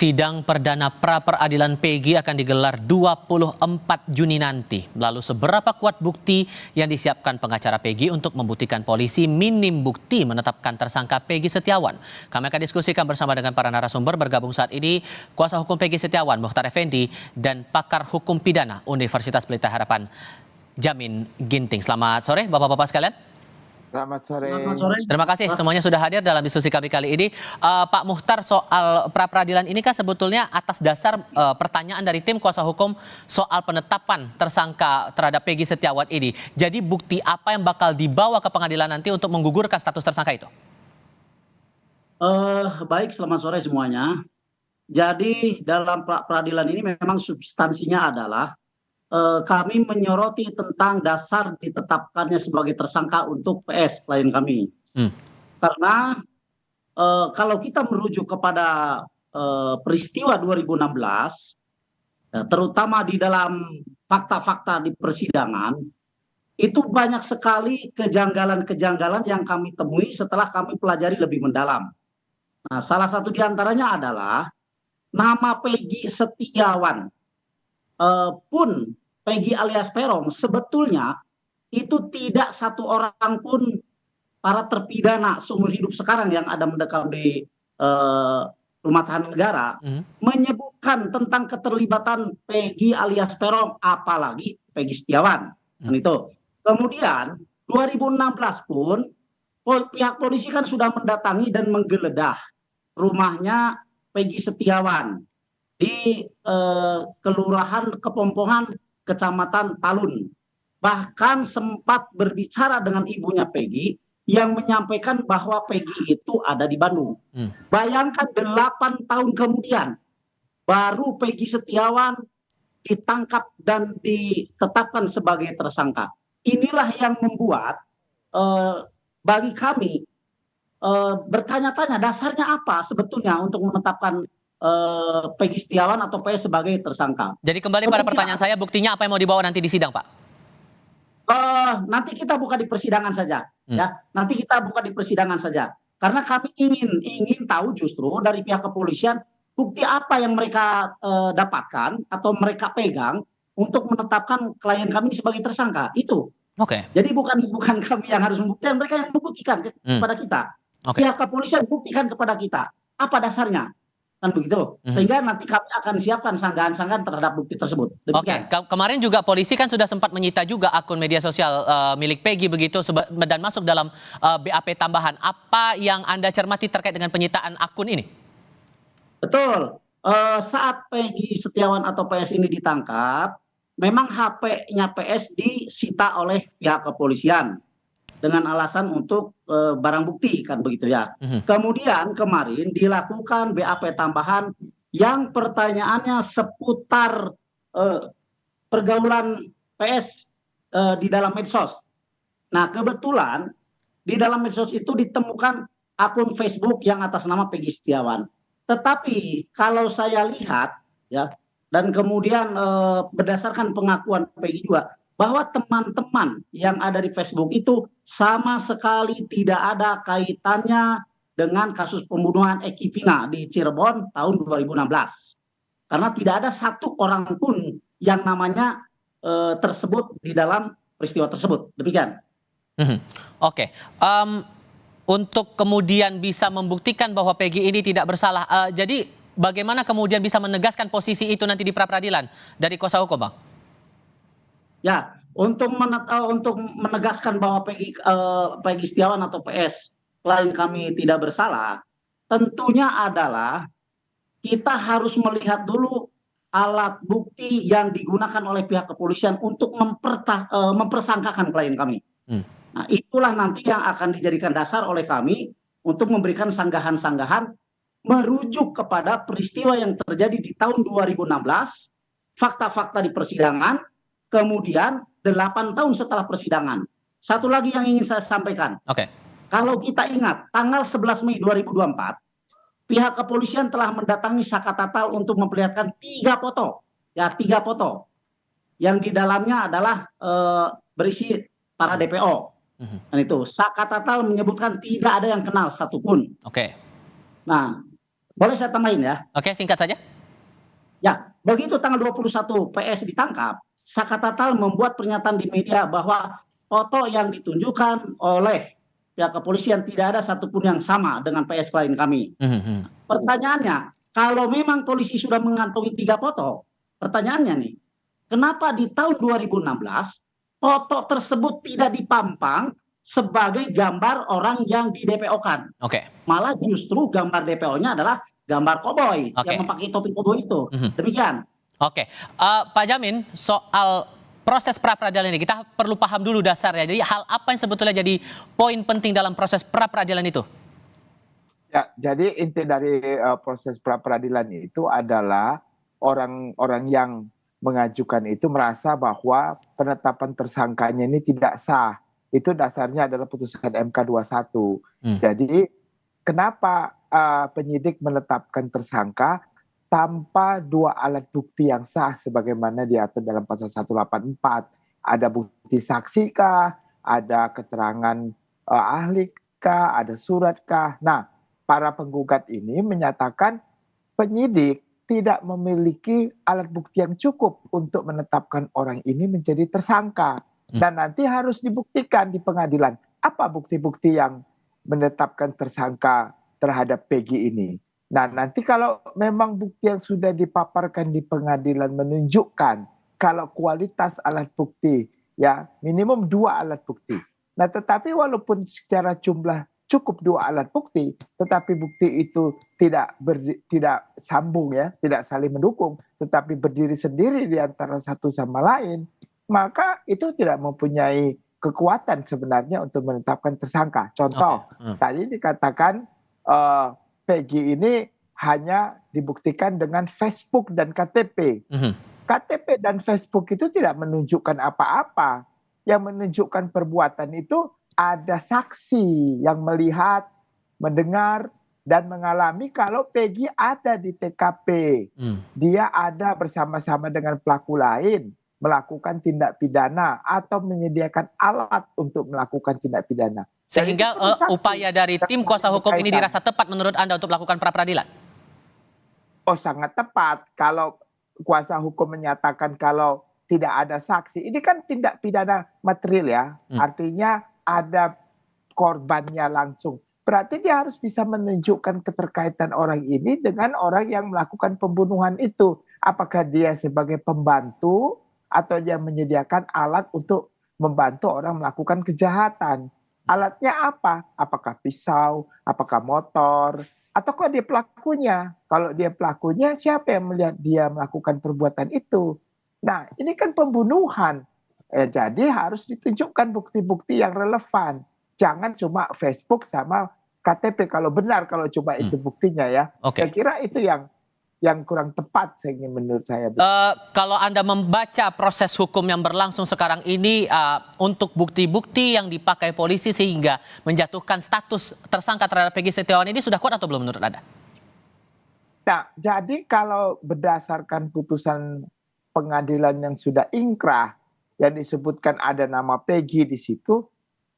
Sidang perdana pra-peradilan Peggy akan digelar 24 Juni nanti. Lalu seberapa kuat bukti yang disiapkan pengacara Peggy untuk membuktikan polisi minim bukti menetapkan tersangka Peggy Setiawan? Kami akan diskusikan bersama dengan para narasumber. Bergabung saat ini kuasa hukum Peggy Setiawan, Mukhtar Effendi, dan pakar hukum pidana Universitas Pelita Harapan, Jamin Ginting. Selamat sore Bapak-Bapak sekalian. Selamat sore. Terima kasih semuanya sudah hadir dalam diskusi kami kali ini. Pak Mukhtar, soal pra-peradilan ini kan sebetulnya atas dasar pertanyaan dari tim kuasa hukum soal penetapan tersangka terhadap Peggy Setiawan ini. Jadi bukti apa yang bakal dibawa ke pengadilan nanti untuk menggugurkan status tersangka itu? Baik, selamat sore semuanya. Jadi dalam pra-peradilan ini memang substansinya adalah kami menyoroti tentang dasar ditetapkannya sebagai tersangka untuk PS klien kami. Karena kalau kita merujuk kepada peristiwa 2016, terutama di dalam fakta-fakta di persidangan, itu banyak sekali kejanggalan-kejanggalan yang kami temui setelah kami pelajari lebih mendalam. Nah, salah satu di antaranya adalah nama Peggy Setiawan pun Peggy alias Peron sebetulnya itu tidak satu orang pun para terpidana seumur hidup sekarang yang ada mendekam di rumah tahanan negara menyebutkan tentang keterlibatan Peggy alias Peron, apalagi Peggy Setiawan. Dan itu kemudian 2016 pun pihak polisi kan sudah mendatangi dan menggeledah rumahnya Peggy Setiawan di Kelurahan Kepompongan, Kecamatan Talun. Bahkan sempat berbicara dengan ibunya Peggy yang menyampaikan bahwa Peggy itu ada di Bandung. Bayangkan 8 tahun kemudian baru Peggy Setiawan ditangkap dan ditetapkan sebagai tersangka. Inilah yang membuat bagi kami bertanya-tanya dasarnya apa sebetulnya untuk menetapkan Peggy Setiawan atau PS sebagai tersangka. Jadi kembali pada pertanyaan saya, buktinya apa yang mau dibawa nanti di sidang, Pak? Nanti kita buka di persidangan saja, ya. Nanti kita buka di persidangan saja. Karena kami ingin tahu justru dari pihak kepolisian bukti apa yang mereka dapatkan atau mereka pegang untuk menetapkan klien kami sebagai tersangka. Itu. Oke. Jadi bukan kami yang harus membuktikan, mereka yang membuktikan kepada kita. Pihak kepolisian buktikan kepada kita apa dasarnya. Kan begitu, sehingga nanti kami akan siapkan sanggahan-sanggahan terhadap bukti tersebut. Kemarin juga polisi kan sudah sempat menyita juga akun media sosial milik Peggy begitu dan masuk dalam BAP tambahan. Apa yang Anda cermati terkait dengan penyitaan akun ini? Betul, saat Peggy Setiawan atau PS ini ditangkap, memang HP-nya PS disita oleh pihak kepolisian dengan alasan untuk barang bukti, kan begitu ya. Kemudian kemarin dilakukan BAP tambahan yang pertanyaannya seputar pergaulan PS di dalam medsos. Nah, kebetulan di dalam medsos itu ditemukan akun Facebook yang atas nama Peggy Setiawan. Tetapi kalau saya lihat ya, dan kemudian berdasarkan pengakuan Peggy juga, bahwa teman-teman yang ada di Facebook itu sama sekali tidak ada kaitannya dengan kasus pembunuhan Eki Vina di Cirebon tahun 2016. Karena tidak ada satu orang pun yang namanya tersebut di dalam peristiwa tersebut. Demikian. Oke. Untuk kemudian bisa membuktikan bahwa Peggy ini tidak bersalah, jadi bagaimana kemudian bisa menegaskan posisi itu nanti di pra-peradilan dari kuasa hukum, Bang? Ya, untuk menegaskan bahwa Peggy Setiawan atau PS klien kami tidak bersalah, tentunya adalah kita harus melihat dulu alat bukti yang digunakan oleh pihak kepolisian untuk mempersangkakan klien kami. Nah, itulah nanti yang akan dijadikan dasar oleh kami untuk memberikan sanggahan-sanggahan merujuk kepada peristiwa yang terjadi di tahun 2016, fakta-fakta di persidangan, kemudian 8 tahun setelah persidangan. Satu lagi yang ingin saya sampaikan. Kalau kita ingat, tanggal 11 Mei 2024, pihak kepolisian telah mendatangi Saka Tatal untuk memperlihatkan 3 foto. Ya, 3 foto. Yang di dalamnya adalah berisi para DPO. Dan itu, Saka Tatal menyebutkan tidak ada yang kenal satupun. Nah, Boleh saya tambahin ya? Oke, singkat saja. Ya, begitu tanggal 21 PS ditangkap, Saka Tatal membuat pernyataan di media bahwa foto yang ditunjukkan oleh pihak kepolisian tidak ada satupun yang sama dengan PS klien kami. Mhm, mhm. Pertanyaannya, kalau memang polisi sudah mengantongi 3 foto, pertanyaannya nih, kenapa di tahun 2016 foto tersebut tidak dipampang sebagai gambar orang yang di DPO-kan? Oke, Malah justru gambar DPO-nya adalah gambar koboi yang oke. memakai topi koboi itu. Mhm. Demikian. Oke, Pak Jamin, soal proses pra-peradilan ini kita perlu paham dulu dasarnya. Jadi hal apa yang sebetulnya jadi poin penting dalam proses pra-peradilan itu? Ya, jadi inti dari proses pra-peradilan itu adalah orang-orang yang mengajukan itu merasa bahwa penetapan tersangkanya ini tidak sah. Itu dasarnya adalah putusan MK 21. Hmm. Jadi kenapa penyidik menetapkan tersangka tanpa 2 alat bukti yang sah sebagaimana diatur dalam pasal 184? Ada bukti saksi kah? Ada keterangan ahli kah? Ada surat kah? Nah, para penggugat ini menyatakan penyidik tidak memiliki alat bukti yang cukup untuk menetapkan orang ini menjadi tersangka. Dan nanti harus dibuktikan di pengadilan. Apa bukti-bukti yang menetapkan tersangka terhadap Peggy ini? Nah, nanti kalau memang bukti yang sudah dipaparkan di pengadilan menunjukkan kalau kualitas alat bukti, ya minimum 2 alat bukti. Nah, tetapi walaupun secara jumlah cukup 2 alat bukti, tetapi bukti itu tidak sambung ya, tidak saling mendukung, tetapi berdiri sendiri di antara satu sama lain, maka itu tidak mempunyai kekuatan sebenarnya untuk menetapkan tersangka. Contoh, tadi dikatakan Peggy ini hanya dibuktikan dengan Facebook dan KTP. KTP dan Facebook itu tidak menunjukkan apa-apa. Yang menunjukkan perbuatan itu ada saksi yang melihat, mendengar, dan mengalami kalau Peggy ada di TKP. Dia ada bersama-sama dengan pelaku lain melakukan tindak pidana atau menyediakan alat untuk melakukan tindak pidana. Sehingga upaya dari tim kuasa hukum ini dirasa tepat menurut Anda untuk melakukan pra-peradilan? Oh, sangat tepat. Kalau kuasa hukum menyatakan kalau tidak ada saksi, ini kan tindak pidana material ya. Artinya ada korbannya langsung. Berarti dia harus bisa menunjukkan keterkaitan orang ini dengan orang yang melakukan pembunuhan itu. Apakah dia sebagai pembantu atau dia menyediakan alat untuk membantu orang melakukan kejahatan. Alatnya apa? Apakah pisau, apakah motor, ataukah dia pelakunya? Kalau dia pelakunya, siapa yang melihat dia melakukan perbuatan itu? Nah, ini kan pembunuhan. Jadi harus ditunjukkan bukti-bukti yang relevan. Jangan cuma Facebook sama KTP kalau benar, kalau coba itu buktinya ya. Saya kira itu yang kurang tepat menurut saya. Kalau Anda membaca proses hukum yang berlangsung sekarang ini untuk bukti-bukti yang dipakai polisi sehingga menjatuhkan status tersangka terhadap Peggy Setiawan ini sudah kuat atau belum menurut Anda? Nah, jadi kalau berdasarkan putusan pengadilan yang sudah ingkrah yang disebutkan ada nama Peggy di situ,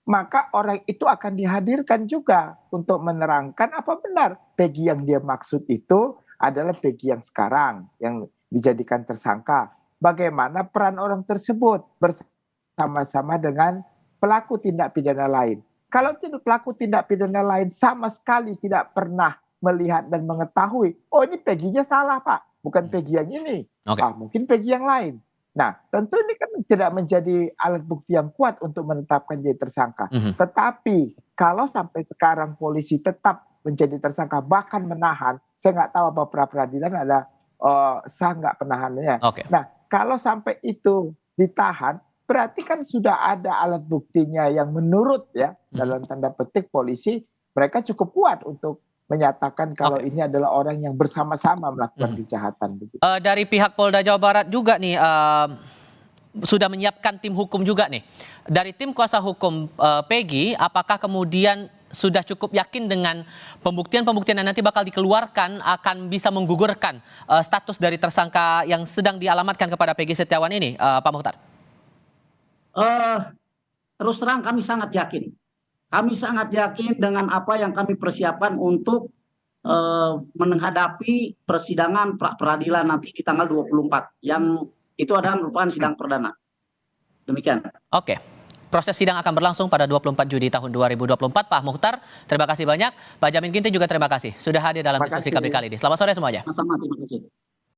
maka orang itu akan dihadirkan juga untuk menerangkan apa benar Peggy yang dia maksud itu adalah Peggy yang sekarang yang dijadikan tersangka. Bagaimana peran orang tersebut bersama-sama dengan pelaku tindak pidana lain. Kalau pelaku tindak pidana lain sama sekali tidak pernah melihat dan mengetahui, oh ini Peggy-nya salah Pak, bukan Peggy yang ini, mungkin Peggy yang lain. Nah, tentu ini kan tidak menjadi alat bukti yang kuat untuk menetapkan jadi tersangka. Tetapi kalau sampai sekarang polisi tetap menjadi tersangka bahkan menahan, saya nggak tahu apa pra-peradilan ada sah nggak penahanannya. Nah, kalau sampai itu ditahan, berarti kan sudah ada alat buktinya yang menurut ya dalam tanda petik polisi mereka cukup kuat untuk menyatakan kalau ini adalah orang yang bersama-sama melakukan kejahatan. Dari pihak Polda Jawa Barat juga nih sudah menyiapkan tim hukum juga nih. Dari tim kuasa hukum Peggy, apakah kemudian sudah cukup yakin dengan pembuktian-pembuktian yang nanti bakal dikeluarkan akan bisa menggugurkan status dari tersangka yang sedang dialamatkan kepada Peggy Setiawan ini, Pak Mukhtar? Terus terang kami sangat yakin. Kami sangat yakin dengan apa yang kami persiapkan untuk menghadapi persidangan peradilan nanti di tanggal 24 yang itu adalah merupakan sidang perdana. Demikian. Oke. Proses sidang akan berlangsung pada 24 Juni tahun 2024. Pak Mukhtar, terima kasih banyak. Pak Jamin Ginting juga terima kasih sudah hadir dalam Terima diskusi kasih. kami kali ini. Selamat sore semuanya. Sama-sama, terima kasih.